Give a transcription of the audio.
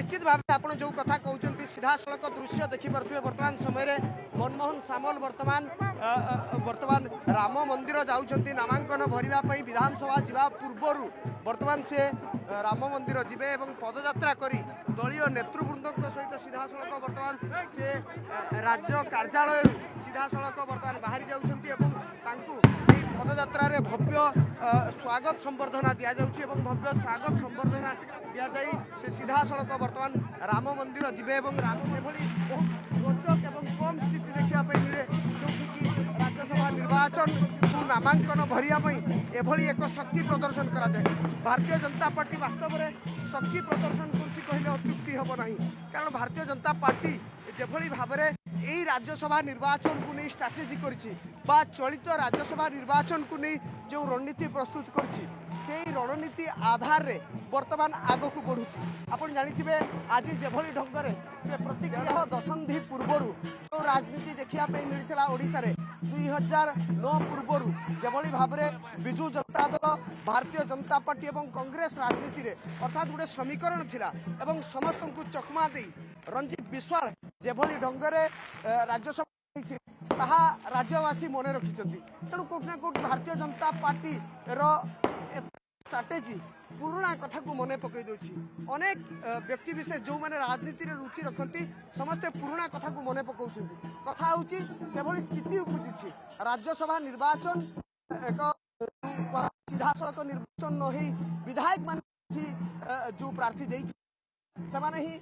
निश्चित भाव में आपड़ जो कथा कहते सीधा सड़क दृश्य देखिपे बर्तमान समय मनमोहन सामल बर्तमान राम मंदिर जाऊँच नामांकन भरवाई विधानसभा जा पूर्वर बर्तमान से राम मंदिर जीवे पदयात्रा कर दलीय नेतृवृंद सहित सीधा सड़क बर्तमान से राज्य कार्यालय सीधा सड़क बर्तमान बाहरी जाऊँ पदयात्रा भव्य स्वागत संबर्धना दि जाऊँगी भव्य स्वागत संबर्धना दि जाए से सीधा सड़क बर्तमान राम मंदिर जीवे राम एभली बहुत रोचक और कम स्थिति देखा मिले जो कि राज्यसभा निर्वाचन को नामांकन भरवाई एभली एक शक्ति प्रदर्शन करा जाए। भारतीय जनता पार्टी वास्तव में शक्ति प्रदर्शन कहले अत्युक्ति हम ना कारण भारतीय जनता पार्टी जेभली भाव में यही राज्यसभा निर्वाचन को नहीं स्ट्राटेजी कर चलित राज्यसभा निर्वाचन को नहीं जो रणनीति प्रस्तुत कर रणनीति आधार रे वर्तमान आग को बढ़ुँ आप जानी आज जेभली ढंग से प्रतिक्रिया दशंधि पूर्वर जो राजनीति देखा मिलता ओडिशा रे 2009 पूर्वर जेभली भाव में विजु जनता दल भारतीय जनता पार्टी और कांग्रेस राजनीति रे अर्थात गोटे समीकरण थिला एवं समस्त को चकमा दे रंजीत बिश्वाल जेभली ढंग से राज्यसभा राज्यवासी मन रखिंट तेणु कोटना coat Bharatiya Janata party strategy पुराणा कथा को मन पकई दूसरी अनेक व्यक्ति विशेष जो मैंने राजनीति में रुचि रखती समस्ते पुराणा कथा को मन पकाउं कथा हूँ से भली स्थिति उपजी राज्यसभा निर्वाचन एक सीधा सड़क निर्वाचन न विधायक मान जो प्रार्थी ही